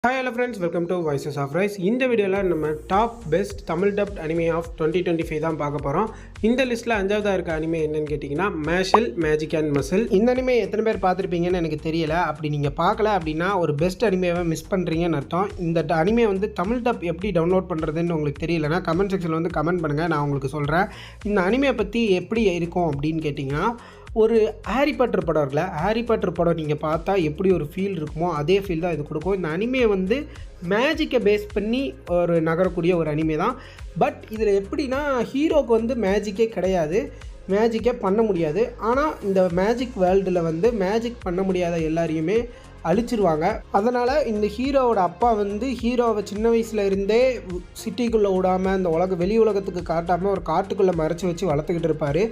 Hi hello friends, welcome to Voices of Rise. இந்த வீடியோவில் நம்ம top best Tamil dubbed anime of 2025 தான் பார்க்க போகிறோம். இந்த லிஸ்ட்டில் அஞ்சாவதாக இருக்க அனிமே என்னன்னு கேட்டிங்கன்னா மேஷல் மேஜிக் அண்ட் மசில். இந்த அனிமே எத்தனை பேர் பார்த்துருப்பீங்கன்னு எனக்கு தெரியல. அப்படி நீங்கள் பார்க்கல அப்படின்னா ஒரு பெஸ்ட் அனிமேவை மிஸ் பண்ணுறீங்கன்னு அர்த்தம். இந்த அனிமே வந்து தமிழ் டப் எப்படி டவுன்லோட் பண்ணுறதுன்னு உங்களுக்கு தெரியலனா கமெண்ட் செக்ஷனில் வந்து கமெண்ட் பண்ணுங்கள், நான் உங்களுக்கு சொல்கிறேன். இந்த அனிமே பற்றி எப்படி இருக்கும் அப்படின்னு கேட்டிங்கன்னா, ஒரு ஹாரி பாட்டர் படம் இருக்குல்ல, ஹாரி பாட்டர் படம் நீங்கள் பார்த்தா எப்படி ஒரு ஃபீல் இருக்குமோ அதே ஃபீல் தான் இது கொடுக்கும். இந்த அனிமே வந்து மேஜிக்கை பேஸ் பண்ணி ஒரு நகரக்கூடிய ஒரு அனிமே தான். பட் இதில் எப்படின்னா, ஹீரோக்கு வந்து மேஜிக்கே கிடையாது, மேஜிக்கே பண்ண முடியாது. ஆனால் இந்த மேஜிக் வேர்ல்டில் வந்து மேஜிக் பண்ண முடியாத எல்லாரையுமே அழிச்சிருவாங்க. அதனால் இந்த ஹீரோவோட அப்பா வந்து ஹீரோவை சின்ன வயசில் இருந்தே சிட்டிக்குள்ளே விடாமல் அந்த வெளி உலகத்துக்கு காட்டாமல் ஒரு காட்டுக்குள்ளே மறைச்சி வச்சு வளர்த்துக்கிட்டு இருப்பார்.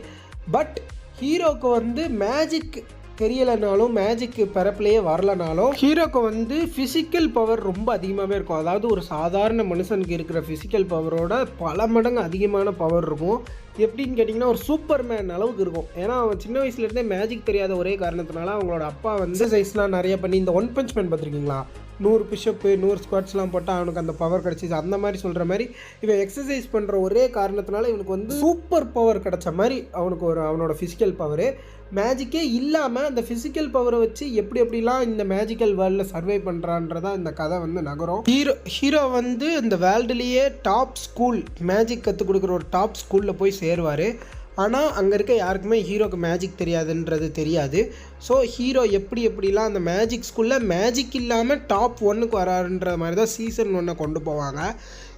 பட் ஹீரோக்கு வந்து மேஜிக் தெரியலைனாலும், மேஜிக் பிறப்பிலேயே வரலனாலும், ஹீரோக்கு வந்து ஃபிசிக்கல் பவர் ரொம்ப அதிகமாகவே இருக்கும். அதாவது ஒரு சாதாரண மனுஷனுக்கு இருக்கிற ஃபிசிக்கல் பவரோட பல மடங்கு அதிகமான பவர் இருக்கும். எப்படின்னு கேட்டிங்கன்னா, ஒரு சூப்பர்மேன் அளவுக்கு இருக்கும். ஏன்னா அவன் சின்ன வயசுலேருந்தே மேஜிக் தெரியாத ஒரே காரணத்தினால அவங்களோட அப்பா வந்து எக்ஸசைஸ்லாம் நிறைய பண்ணி, இந்த ஒன் பஞ்ச் மேன் பார்த்துருக்கீங்களா, 100 புஷ்அப்பு 100 ஸ்குவாட்ஸ்லாம் போட்டால் அவனுக்கு அந்த பவர் கிடச்சிச்சு. அந்த மாதிரி சொல்கிற மாதிரி இவன் எக்ஸசைஸ் பண்ணுற ஒரே காரணத்தினால இவனுக்கு வந்து சூப்பர் பவர் கிடச்ச மாதிரி அவனுக்கு அவனோட ஃபிசிக்கல் பவரு. மேஜிக்கே இல்லாமல் அந்த ஃபிசிக்கல் பவரை வச்சு எப்படிலாம் இந்த மேஜிக்கல் வேர்ல்டில் சர்வை பண்ணுறான்றதான் இந்த கதை வந்து நகரும். ஹீரோ வந்து இந்த வேர்ல்டுலேயே டாப் ஸ்கூல், மேஜிக் கற்றுக் கொடுக்குற ஒரு டாப் ஸ்கூலில் போய் சேருவார். ஆனால் அங்கே இருக்க யாருக்குமே ஹீரோக்கு மேஜிக் தெரியாதுன்றது தெரியாது. ஸோ ஹீரோ எப்படிலாம் அந்த மேஜிக் ஸ்கூலில் மேஜிக் இல்லாமல் டாப் 1க்கு வராருன்ற மாதிரி தான் சீசன் 1 கொண்டு போவாங்க.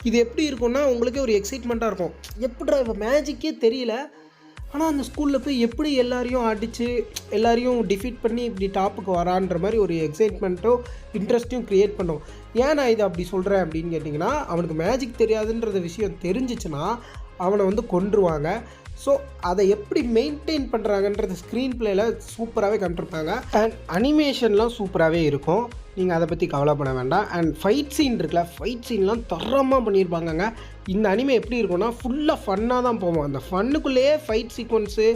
இது எப்படி இருக்குன்னா, உங்களுக்கே ஒரு எக்ஸைட்மெண்ட்டாக இருக்கும். எப்படிடா இப்போ மேஜிக்கே தெரியல, ஆனால் அந்த ஸ்கூலில் போய் எப்படி எல்லாரையும் அடித்து எல்லாரையும் டிஃபீட் பண்ணி இப்படி டாப்புக்கு வரான்ற மாதிரி ஒரு எக்ஸைட்மெண்ட்டோ இன்ட்ரெஸ்ட்டையும் க்ரியேட் பண்ணும். ஏன் நான் இதை அப்படி சொல்கிறேன் அப்படின்னு கேட்டிங்கன்னா, அவனுக்கு மேஜிக் தெரியாதுன்ற விஷயம் தெரிஞ்சிச்சுன்னா அவனை வந்து கொன்றுவாங்க. ஸோ அதை எப்படி மெயின்டைன் பண்ணுறாங்கன்றது ஸ்க்ரீன் பிளேயில் சூப்பராகவே கண்டிருப்பாங்க. அண்ட் அனிமேஷன்லாம் சூப்பராகவே இருக்கும், நீங்கள் அதை பற்றி கவலைப்பட வேண்டாம். அண்ட் ஃபைட் சீன் இருக்குல்ல, ஃபைட் சீன்லாம் தரமாக பண்ணியிருப்பாங்கங்க. இந்த அனிமே எப்படி இருக்குன்னா, ஃபுல்லாக ஃபன்னாக தான் போவோம். அந்த ஃபன்னுக்குள்ளேயே ஃபைட் சீக்வன்ஸு,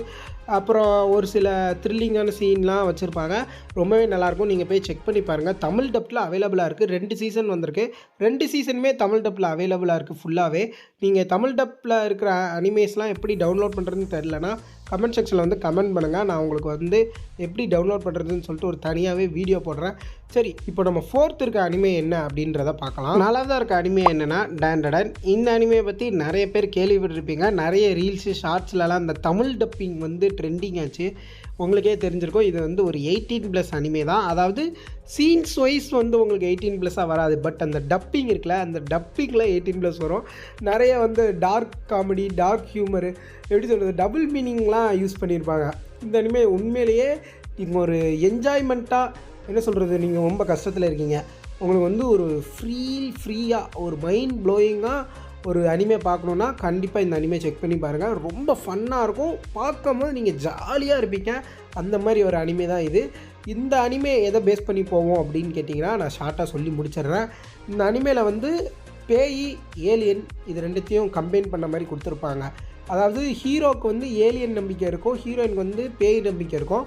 அப்புறம் ஒரு சில த்ரில்லிங்கான சீன்லாம் வச்சுருப்பாங்க. ரொம்பவே நல்லாயிருக்கும், நீங்கள் போய் செக் பண்ணி பாருங்கள். தமிழ் டப்பில் அவைலபிளாக இருக்குது. 2 சீசன் வந்திருக்கு. 2 சீசனுமே தமிழ் டப்பில் அவைலபிளாக இருக்குது ஃபுல்லாகவே. நீங்கள் தமிழ் டப்பில் இருக்கிற அனிமேஸ்லாம் எப்படி டவுன்லோட் பண்ணுறதுன்னு தெரிலனா கமெண்ட் செக்ஷனில் வந்து கமெண்ட் பண்ணுங்கள். நான் உங்களுக்கு வந்து எப்படி டவுன்லோட் பண்ணுறதுன்னு சொல்லிட்டு ஒரு தனியாகவே வீடியோ போடுறேன். சரி, இப்போ நம்ம 4th இருக்க அனிமே என்ன அப்படின்றத பார்க்கலாம். 4வது இருக்க அனிமே என்னென்னா டாண்டடன். இந்த அனிமையை பற்றி நிறைய பேர் கேள்விப்பட்டிருப்பீங்க. நிறைய ரீல்ஸு ஷார்ட்ஸ்லலாம் இந்த தமிழ் டப்பிங் வந்து ட்ரெண்டிங் ஆச்சு. உங்களுக்கே தெரிஞ்சிருக்கும், இது வந்து ஒரு 18+ அனிமே தான். அதாவது சீன்ஸ் வைஸ் வந்து உங்களுக்கு 18+ வராது. பட் அந்த டப்பிங் இருக்குல்ல, அந்த டப்பிங்கில் 18+ வரும். நிறைய வந்து டார்க் காமெடி, டார்க் ஹியூமரு, எப்படி சொல்கிறது, டபுள் மீனிங்லாம் யூஸ் பண்ணியிருப்பாங்க. இந்த அனிமே உண்மையிலேயே நீங்கள் ஒரு என்ஜாய்மெண்ட்டாக, என்ன சொல்கிறது, நீங்கள் ரொம்ப கஷ்டத்தில் இருக்கீங்க, உங்களுக்கு வந்து ஒரு ஃப்ரீயாக ஒரு மைண்ட் ப்ளோயிங்காக ஒரு அனிமே பார்க்கணுன்னா கண்டிப்பாக இந்த அனிமே செக் பண்ணி பாருங்கள். ரொம்ப ஃபன்னாக இருக்கும், பார்க்கும்போது நீங்கள் ஜாலியாக இருப்பீங்க. அந்த மாதிரி ஒரு அனிமே தான் இது. இந்த அனிமே எதை பேஸ் பண்ணி போவோம் அப்படின்னு கேட்டிங்கன்னா, நான் ஷார்ட்டாக சொல்லி முடிச்சிடுறேன். இந்த அனிமேயில் வந்து பேய், ஏலியன் இது ரெண்டுத்தையும் கம்பைன் பண்ண மாதிரி கொடுத்துருப்பாங்க. அதாவது ஹீரோவுக்கு வந்து ஏலியன் நம்பிக்கை இருக்கும், ஹீரோயினுக்கு வந்து பேய் நம்பிக்கை இருக்கும்.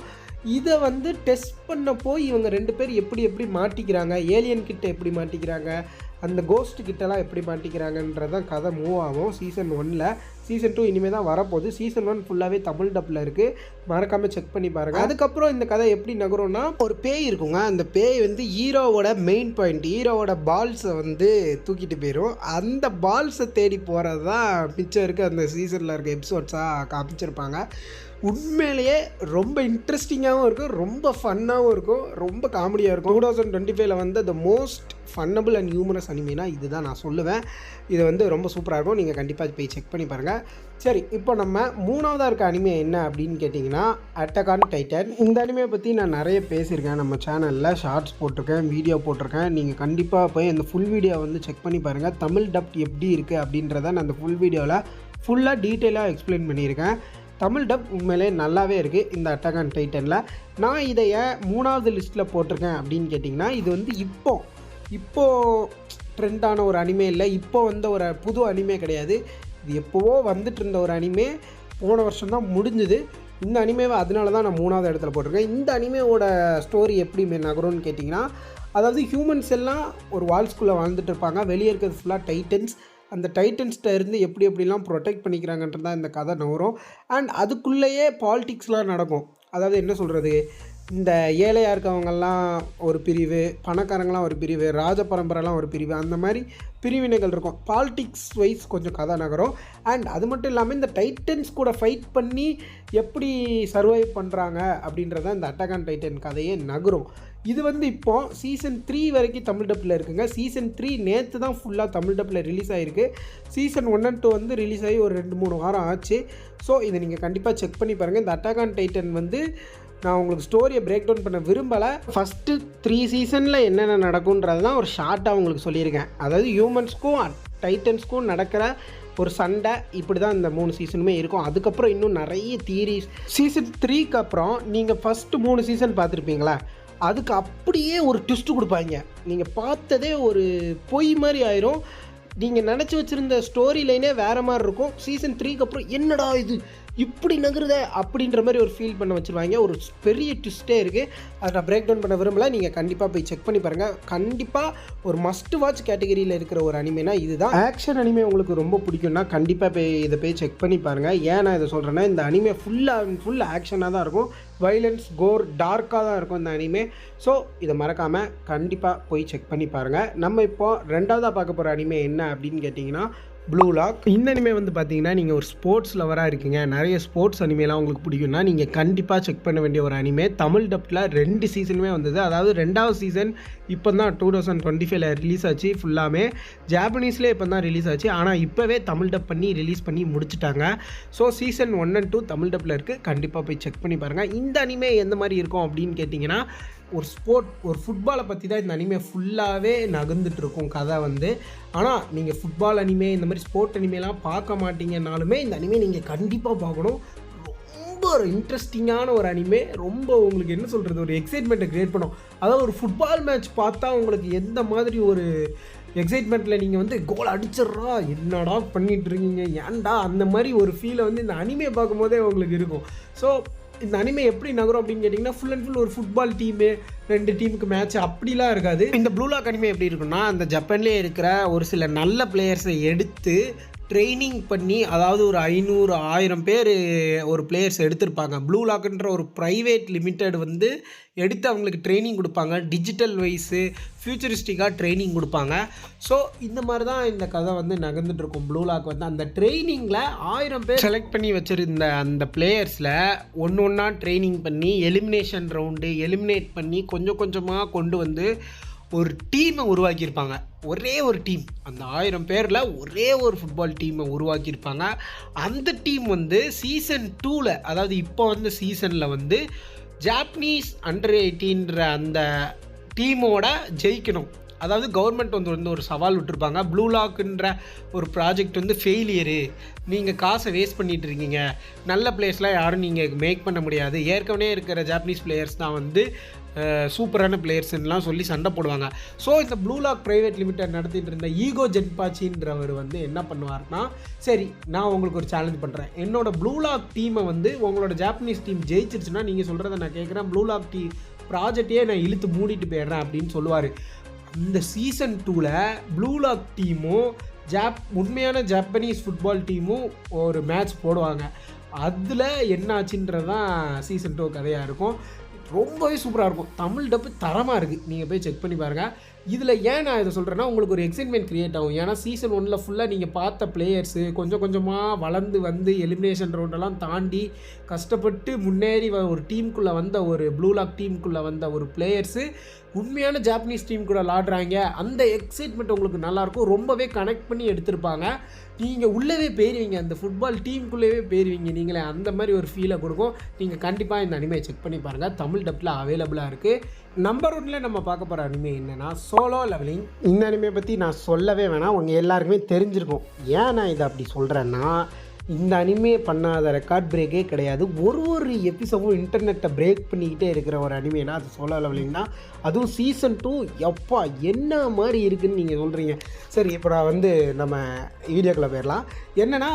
இதை வந்து டெஸ்ட் பண்ண போய் இவங்க 2 பேர் எப்படி மாட்டிக்கிறாங்க, ஏலியன் கிட்ட எப்படி மாட்டிக்கிறாங்க, அந்த கோஸ்ட் கிட்டலாம் எப்படி மாட்டிக்கிறாங்கன்றதான் கதை மூவ் ஆகும் சீசன் 1ல். சீசன் 2 இனிமேல் தான் வரப்போகுது. சீசன் 1 ஃபுல்லாகவே தமிழ் டப்பில் இருக்குது, மறக்காமல் செக் பண்ணி பாருங்கள். அதுக்கப்புறம் இந்த கதை எப்படி நகரும்னா, ஒரு பேய் இருக்குங்க. அந்த பேய் வந்து ஹீரோவோட மெயின் பாயிண்ட், ஹீரோவோட பால்ஸை வந்து தூக்கிட்டு போயிடும். அந்த பால்ஸை தேடி போகிறது தான் மிச்சம் இருக்குது அந்த சீசனில் இருக்க எபிசோட்ஸாக காமிச்சிருப்பாங்க. உண்மையிலேயே ரொம்ப இன்ட்ரெஸ்டிங்காகவும் இருக்கும், ரொம்ப ஃபன்னாகவும் இருக்கும், ரொம்ப காமெடியாக இருக்கும். 2025ல் வந்து த மோஸ்ட் ஃபன்னபிள் அண்ட் ஹியூமரஸ் அனிமேனா இதுதான் நான் சொல்லுவேன். இது வந்து ரொம்ப சூப்பராக இருக்கும், நீங்கள் கண்டிப்பாக போய் செக் பண்ணி பாருங்கள். சரி, இப்போ நம்ம 3வதாக இருக்க அனிமே என்ன அப்படின்னு கேட்டிங்கன்னா அட்டாக் ஆன் டைட்டன். இந்த அனிமையை பற்றி நான் நிறைய பேசியிருக்கேன், நம்ம சேனலில் ஷார்ட்ஸ் போட்டிருக்கேன், வீடியோ போட்டிருக்கேன். நீங்கள் கண்டிப்பாக போய் அந்த ஃபுல் வீடியோ வந்து செக் பண்ணி பாருங்கள். தமிழ் டப் எப்படி இருக்குது அப்படின்றத நான் அந்த ஃபுல் வீடியோவில் ஃபுல்லாக டீட்டெயிலாக எக்ஸ்பிளைன் பண்ணியிருக்கேன். தமிழ் டப் உண்மையிலே நல்லாவே இருக்குது இந்த அட்டாக் ஆன் டைட்டனில். நான் இதை 3வது லிஸ்ட்டில் போட்டிருக்கேன் அப்படின்னு கேட்டிங்கன்னா, இது வந்து இப்போது ட்ரெண்டான ஒரு அனிமே இல்லை, இப்போ வந்த ஒரு புது அனிமே கிடையாது. இது எப்போவோ வந்துட்டு இருந்த ஒரு அனிமே, போன வருஷம் தான் முடிஞ்சுது. இந்த அனிமேவை அதனால தான் நான் 3வது இடத்துல போட்டிருக்கேன். இந்த அனிமேவோட ஸ்டோரி எப்படி நகரும்னு கேட்டிங்கன்னா, அதாவது ஹியூமன்ஸ் எல்லாம் ஒரு வால்ஸ்குள்ளே வாழ்ந்துட்டு இருப்பாங்க, வெளியே இருக்கிறது ஃபுல்லாக டைட்டன்ஸ். அந்த டைட்டன்ஸ்கிட்ட இருந்து எப்படிலாம் ப்ரொடெக்ட் பண்ணிக்கிறாங்கன்றது தான் இந்த கதை நவரும். அண்ட் அதுக்குள்ளேயே பாலிடிக்ஸ்லாம் நடக்கும். அதாவது என்ன சொல்கிறது, இந்த ஏழையாக இருக்கவங்கெல்லாம் ஒரு பிரிவு, பணக்காரங்களாம் ஒரு பிரிவு, ராஜ பரம்பரைலாம் ஒரு பிரிவு, அந்த மாதிரி பிரிவினைகள் இருக்கும். பாலிடிக்ஸ் வைஸ் கொஞ்சம் கதை நகரும். அண்ட் அது மட்டும் இல்லாமல் இந்த டைட்டன்ஸ் கூட ஃபைட் பண்ணி எப்படி சர்வைவ் பண்ணுறாங்க அப்படின்றத இந்த அட்டாக் ஆன் டைட்டன் கதையே நகரும். இது வந்து இப்போ சீசன் 3 வரைக்கும் தமிழ் டப்பில் இருக்குங்க. சீசன் 3 நேற்று தான் ஃபுல்லாக தமிழ் டப்பில் ரிலீஸ் ஆகிருக்கு. சீசன் 1 and 2 வந்து ரிலீஸ் ஆகி ஒரு 2-3 வாரம் ஆச்சு. ஸோ இதை நீங்கள் கண்டிப்பாக செக் பண்ணி பாருங்கள். இந்த அட்டாக் ஆன் டைட்டன் வந்து நான் உங்களுக்கு ஸ்டோரியை பிரேக் டவுன் பண்ண விரும்பலை. ஃபஸ்ட்டு 3 சீசனில் என்னென்ன நடக்குன்றது தான் ஒரு ஷார்ட்டாக உங்களுக்கு சொல்லியிருக்கேன். அதாவது ஹியூமன்ஸ்க்கும் டைட்டன்ஸ்க்கும் நடக்கிற ஒரு சண்டை இப்படி தான் இந்த 3 சீசனுமே இருக்கும். அதுக்கப்புறம் இன்னும் நிறைய தியரிஸ். சீசன் 3க்கு அப்புறம் நீங்கள் ஃபஸ்ட்டு 3 சீசன் பார்த்துருப்பீங்களா, அதுக்கு அப்படியே ஒரு ட்விஸ்ட்டு கொடுப்பாங்க. நீங்கள் பார்த்ததே ஒரு பொய் மாதிரி ஆயிரும். நீங்கள் நினச்சி வச்சுருந்த ஸ்டோரி லைனே வேறு மாதிரி இருக்கும். சீசன் 3க்கு அப்புறம் என்னடா இது இப்படி நகருத அப்படின்ற மாதிரி ஒரு ஃபீல் பண்ண வச்சுருவாங்க. ஒரு பெரிய ட்விஸ்ட்டே இருக்குது. அதை நான் பிரேக் டவுன் பண்ண விரும்பலை. நீங்கள் கண்டிப்பாக போய் செக் பண்ணி பாருங்கள். கண்டிப்பாக ஒரு மஸ்ட் வாட்ச் கேட்டகரியில் இருக்கிற ஒரு அனிமேனா இதுதான். ஆக்ஷன் அனிமே உங்களுக்கு ரொம்ப பிடிக்கும்னா கண்டிப்பாக இதை போய் செக் பண்ணி பாருங்கள். ஏன் நான் இதை சொல்கிறேன்னா, இந்த அனிமே ஃபுல் ஆக்ஷனாக தான் இருக்கும். வைலன்ஸ், கோர், டார்க்காக தான் இருக்கும் இந்த அனிமே. ஸோ இதை மறக்காமல் கண்டிப்பாக போய் செக் பண்ணி பாருங்கள். நம்ம இப்போ ரெண்டாவதாக பார்க்க போகிற அனிமே என்ன அப்படின்னு கேட்டிங்கன்னா ப்ளூ லாக். இந்த அனிமே வந்து பார்த்தீங்கன்னா, நீங்கள் ஒரு ஸ்போர்ட்ஸ் லவராக இருக்கீங்க, நிறைய ஸ்போர்ட்ஸ் அனிமேலாம் உங்களுக்கு பிடிக்கும்னா நீங்கள் கண்டிப்பாக செக் பண்ண வேண்டிய ஒரு அனிமே. தமிழ் டப்பில் 2 சீசனுமே வந்தது. அதாவது 2வது சீசன் இப்போ தான் 2025 ரிலீஸ் ஆச்சு. ஃபுல்லாமே ஜாப்பனீஸ்லேயே இப்போ தான் ரிலீஸ் ஆச்சு. ஆனால் இப்போவே தமிழ் டப் பண்ணி ரிலீஸ் பண்ணி முடிச்சுட்டாங்க. ஸோ சீசன் 1 and 2 தமிழ் டப்பில் இருக்குது. கண்டிப்பாக போய் செக் பண்ணி பாருங்கள். இந்த அனிமே எந்த மாதிரி இருக்கும் அப்படின்னு கேட்டிங்கன்னா, ஒரு ஃபுட்பாலை பற்றி தான் இந்த அனிமே ஃபுல்லாகவே நகர்ந்துட்டுருக்கும் கதை வந்து. ஆனால் நீங்கள் ஃபுட்பால் அனிமே இந்த மாதிரி ஸ்போர்ட் அனிமேலாம் பார்க்க மாட்டீங்கன்னாலுமே இந்த அனிமே நீங்கள் கண்டிப்பாக பார்க்கணும். ரொம்ப ஒரு இன்ட்ரெஸ்டிங்கான ஒரு அனிமே. ரொம்ப உங்களுக்கு என்ன சொல்கிறது, ஒரு எக்ஸைட்மெண்ட்டை க்ரியேட் பண்ணும். அதாவது ஒரு ஃபுட்பால் மேட்ச் பார்த்தா உங்களுக்கு எந்த மாதிரி ஒரு எக்ஸைட்மெண்ட்டில் நீங்கள் வந்து கோல் அடிச்சிட்றா, என்னடா பண்ணிகிட்ருக்கீங்க, ஏன்டா, அந்த மாதிரி ஒரு ஃபீலை வந்து இந்த அனிமே பார்க்கும்போதே உங்களுக்கு இருக்கும். ஸோ இந்த அனிமே எப்படி நகரும் அப்படின்னு கேட்டிங்கன்னா, ஃபுல் அண்ட் ஃபுல் ஒரு ஃபுட்பால் டீமு 2 டீமுக்கு மேட்ச் அப்படிலாம் இருக்காது. இந்த ப்ளூ லாக் அனிமே எப்படி இருக்குன்னா, அந்த ஜப்பான்லேயே இருக்கிற ஒரு சில நல்ல பிளேயர்ஸை எடுத்து ட்ரைனிங் பண்ணி, அதாவது ஒரு 500-1000 பேர் ஒரு பிளேயர்ஸ் எடுத்திருப்பாங்க. ப்ளூ லாக்ன்ற ஒரு ப்ரைவேட் லிமிட்டட் வந்து எடுத்து அவங்களுக்கு ட்ரைனிங் கொடுப்பாங்க. டிஜிட்டல் வைஸு ஃபியூச்சரிஸ்டிக்காக ட்ரைனிங் கொடுப்பாங்க. ஸோ இந்த மாதிரி தான் இந்த கதை வந்து நகர்ந்துட்டுருக்கும். ப்ளூ லாக் வந்து அந்த ட்ரைனிங்கில் 1000 பேர் செலக்ட் பண்ணி வச்சுருந்த அந்த பிளேயர்ஸில் ஒன்றா ட்ரைனிங் பண்ணி எலிமினேஷன் ரவுண்டு எலிமினேட் பண்ணி கொஞ்சம் கொஞ்சமாக கொண்டு வந்து ஒரு டீமை உருவாக்கியிருப்பாங்க. ஒரே ஒரு டீம், அந்த 1000 பேரில் ஒரே ஒரு ஃபுட்பால் டீமை உருவாக்கியிருப்பாங்க. அந்த டீம் வந்து சீசன் 2ல், அதாவது இப்போ வந்து சீசனில் வந்து ஜாப்பனீஸ் அண்டர்-18 அந்த டீமோட ஜெயிக்கணும். அதாவது கவர்மெண்ட் வந்து ஒரு சவால் விட்டுருப்பாங்க. ப்ளூ லாக்ன்ற ஒரு ப்ராஜெக்ட் வந்து ஃபெயிலியரு, நீங்கள் காசை வேஸ்ட் பண்ணிகிட்டு இருக்கீங்க, நல்ல பிளேயர்ஸ்லாம் யாரும் நீங்கள் மேக் பண்ண முடியாது, ஏற்கனவே இருக்கிற ஜாப்பனீஸ் பிளேயர்ஸ் தான் வந்து சூப்பரான பிளேயர்ஸ்லாம் சொல்லி சண்டை போடுவாங்க. ஸோ இந்த ப்ளூ லாக் ப்ரைவேட் லிமிடெட் நடத்திட்டு இருந்த ஈகோ ஜென்பாச்சின்றவர் வந்து என்ன பண்ணுவார்னா, சரி நான் உங்களுக்கு ஒரு சேலஞ்ச் பண்ணுறேன், என்னோட ப்ளூ லாக் டீமை வந்து உங்களோட ஜாப்பனீஸ் டீம் ஜெயிச்சிருச்சுன்னா நீங்கள் சொல்கிறத நான் கேட்குறேன், ப்ளூ லாக் ப்ராஜெக்டையே நான் இழுத்து மூடிட்டு போயிடுறேன் அப்படின்னு சொல்லுவார். இந்த சீசன் 2ல் ப்ளூ லாக் டீமும் உண்மையான ஜாப்பனீஸ் ஃபுட்பால் டீமும் ஒரு மேட்ச் போடுவாங்க. அதில் என்ன ஆச்சுன்றது தான் சீசன் 2 கதையாக இருக்கும். ரொம்பவே சூப்பராக இருக்கும். தமிழ் டப்பு தரமாக இருக்குது, நீங்கள் போய் செக் பண்ணி பாருங்கள். இதில் ஏன் நான் இதை சொல்கிறேன்னா, உங்களுக்கு ஒரு எக்ஸைட்மெண்ட் க்ரியேட் ஆகும். ஏன்னா சீசன் 1ல் ஃபுல்லாக நீங்கள் பார்த்த பிளேயர்ஸு கொஞ்சம் கொஞ்சமாக வளர்ந்து வந்து எலிமினேஷன் ரவுண்டெல்லாம் தாண்டி கஷ்டப்பட்டு முன்னேறி ஒரு டீமுக்குள்ளே வந்த ஒரு ப்ளூ லாக் டீமுக்குள்ளே வந்த ஒரு பிளேயர்ஸு உண்மையான ஜாப்பனீஸ் டீம் கூட விளாடுறாங்க. அந்த எக்ஸைட்மெண்ட் உங்களுக்கு நல்லாயிருக்கும். ரொம்பவே கனெக்ட் பண்ணி எடுத்திருப்பாங்க. நீங்கள் உள்ளவே போயிருவீங்க, அந்த ஃபுட்பால் டீமுக்குள்ளேயே போயிருவீங்க நீங்களே. அந்த மாதிரி ஒரு ஃபீலை கொடுக்கும். நீங்கள் கண்டிப்பாக இந்த அனிமே செக் பண்ணி பாருங்கள். தமிழ் டப்பில் அவைலபிளாக இருக்குது. நம்பர் 1ல் நம்ம பார்க்க போகிற அனிமே என்னென்னா சோலோ லெவலிங். இந்த அனிமே பற்றி நான் சொல்லவே வேணாம், உங்கள் எல்லாருக்குமே தெரிஞ்சிருக்கும். ஏன் நான் இதை அப்படி சொல்கிறேன்னா, இந்த அனிமே பண்ணாத ரெக்கார்ட் பிரேக்கே கிடையாது. ஒரு எபிசோடும் இன்டர்நெட்டை பிரேக் பண்ணிக்கிட்டே இருக்கிற ஒரு அனிமேனா அது சோலோ லெவலிங் தான். அதுவும் சீசன் 2 எப்பா என்ன மாதிரி இருக்குதுன்னு நீங்கள் சொல்கிறீங்க. சரி, இப்போ நான் வந்து நம்ம வீடியோக்குள்ளே போயிடலாம். என்னென்னா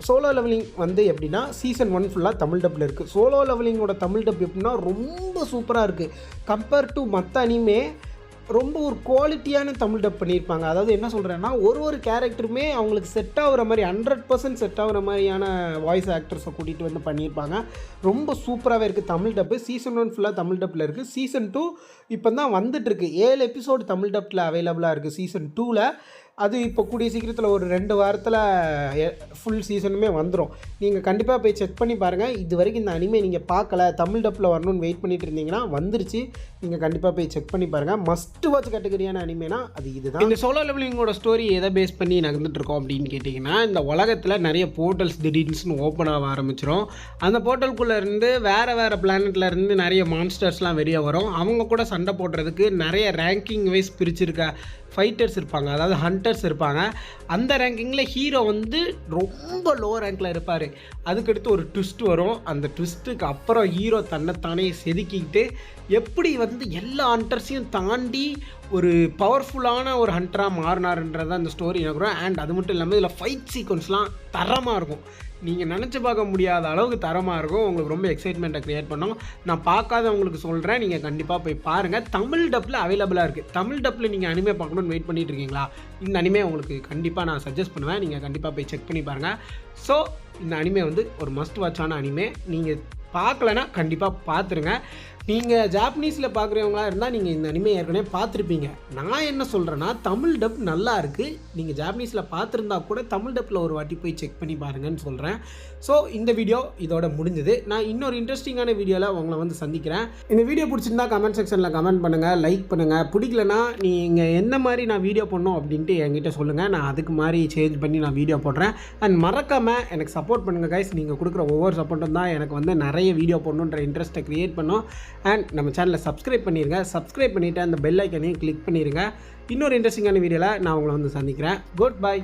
சோலோ லெவலிங் வந்து எப்படின்னா, சீசன் 1 ஃபுல்லாக தமிழ் டப்பில் இருக்குது. சோலோ லெவலிங்கோட தமிழ் டப் எப்படின்னா ரொம்ப சூப்பராக இருக்குது. கம்பேர் டு மற்ற அனிமே ரொம்ப ஒரு குவாலிட்டியான தமிழ் டப் பண்ணியிருப்பாங்க. அதாவது என்ன சொல்கிறேன்னா, ஒரு கேரக்டருமே அவங்களுக்கு செட் ஆகுற மாதிரி 100% செட் ஆகுற மாதிரியான வாய்ஸ் ஆக்டர்ஸை கூட்டிகிட்டு வந்து பண்ணியிருப்பாங்க. ரொம்ப சூப்பராகவே இருக்குது தமிழ் டப்பு. சீசன் 1 ஃபுல்லாக தமிழ் டப்பில் இருக்குது. சீசன் 2 இப்போ தான் வந்துட்டுருக்கு. 7 எபிசோடு தமிழ் டப்பில் அவைலபிளாக இருக்குது சீசன் 2ல். அது இப்போ கூடிய சீக்கிரத்தில் ஒரு 2 வாரத்தில் ஃபுல் சீசனுமே வந்துடும். நீங்கள் கண்டிப்பாக போய் செக் பண்ணி பாருங்கள். இது வரைக்கும் இந்த அனிமே நீங்கள் பார்க்கல, தமிழ் டப்பில் வரணும்னு வெயிட் பண்ணிட்டு இருந்தீங்கன்னா வந்துருச்சு. நீங்கள் கண்டிப்பாக போய் செக் பண்ணி பாருங்கள். மஸ்ட் வாட்ச் கேட்டகரியான அனிமேனா அது இதுதான். இந்த சோலோ லெவலிங்கோட ஸ்டோரி எதை பேஸ் பண்ணி நடந்துட்டுருக்கோம் அப்படின்னு கேட்டிங்கன்னா, இந்த உலகத்தில் நிறைய போர்ட்டல்ஸ் திடீர்னு ஓப்பன் ஆக ஆரம்பிச்சிடும். அந்த போர்ட்டலுக்குள்ளே இருந்து வேறு பிளானெட்டில் இருந்து நிறைய மான்ஸ்டர்ஸ்லாம் வெளியே வரும். அவங்க கூட சண்டை போடுறதுக்கு நிறைய ரேங்கிங் வைஸ் பிரிச்சிருக்க ஃபைட்டர்ஸ் இருப்பாங்க, அதாவது ஹண்டர்ஸ் இருப்பாங்க. அந்த ரேங்கிங்கில் ஹீரோ வந்து ரொம்ப லோ ரேங்கில் இருப்பார். அதுக்கடுத்து ஒரு ட்விஸ்ட் வரும். அந்த ட்விஸ்ட்டுக்கு அப்புறம் ஹீரோ தன்னைத்தானே செதுக்கிக்கிட்டு எப்படி வந்து எல்லா ஹண்டர்ஸையும் தாண்டி ஒரு பவர்ஃபுல்லான ஒரு ஹண்டராக மாறினாருன்றது அந்த ஸ்டோரி நகரும். அண்ட் அது மட்டும் இல்லாமல் இதில் ஃபைட் சீக்வன்ஸ்லாம் தரமாக இருக்கும். நீங்கள் நினச்சி பார்க்க முடியாத அளவுக்கு தரமாக இருக்கும். உங்களுக்கு ரொம்ப எக்ஸைட்மெண்ட்டை க்ரியேட் பண்ணோம். நான் பார்க்காதவங்களுக்கு சொல்கிறேன், நீங்கள் கண்டிப்பாக போய் பாருங்கள். தமிழ் டப்பில் அவைலபிளாக இருக்குது. தமிழ் டப்பில் நீங்கள் அனிமே பார்க்கணுன்னு வெயிட் பண்ணிட்டு இருக்கீங்களா? இந்த அனிமே உங்களுக்கு கண்டிப்பாக நான் சஜஸ்ட் பண்ணுவேன். நீங்கள் கண்டிப்பாக போய் செக் பண்ணி பாருங்கள். ஸோ இந்த அனிமே வந்து ஒரு மஸ்ட் வாட்சான அனிமே. நீங்கள் பார்க்கலன்னா கண்டிப்பாக பார்த்துருங்க. நீங்கள் ஜாப்பனீஸில் பார்க்குறவங்களா இருந்தால் நீங்கள் இந்த அனிமே ஏற்கனவே பார்த்துருப்பீங்க. நான் என்ன சொல்கிறேன்னா, தமிழ் டப் நல்லா இருக்குது. நீங்கள் ஜாப்பனீஸில் பார்த்துருந்தா கூட தமிழ் டப்பில் ஒரு வாட்டி போய் செக் பண்ணி பாருங்கன்னு சொல்கிறேன். ஸோ இந்த வீடியோ இதோட முடிஞ்சது. நான் இன்னொரு இன்ட்ரெஸ்டிங்கான வீடியோவில் உங்களை வந்து சந்திக்கிறேன். இந்த வீடியோ பிடிச்சிருந்தா கமெண்ட் செக்ஷனில் கமெண்ட் பண்ணுங்கள், லைக் பண்ணுங்கள். பிடிக்கலனா நீங்கள் என்ன மாதிரி நான் வீடியோ பண்ணணும் அப்படின்ட்டு என்கிட்ட சொல்லுங்கள். நான் அதுக்கு மாதிரி சேஞ்ச் பண்ணி நான் வீடியோ போடுறேன். அண்ட் மறக்காமல் எனக்கு சப்போர்ட் பண்ணுங்கள் கைஸ். நீங்கள் கொடுக்குற ஒவ்வொரு சப்போர்ட்டும் தான் எனக்கு வந்து நிறைய வீடியோ போடணுன்ற இன்ட்ரெஸ்ட்டை க்ரியேட் பண்ணோம். அண்ட் நம்ம சேனலை சப்ஸ்கிரைப் பண்ணிடுங்க. சப்ஸ்கிரைப் பண்ணிவிட்டு அந்த பெல் ஐக்கனையும் கிளிக் பண்ணிடுங்க. இன்னொரு இன்ட்ரெஸ்டிங்கான வீடியோவில் நான் உங்களை வந்து சந்திக்கிறேன். Good bye.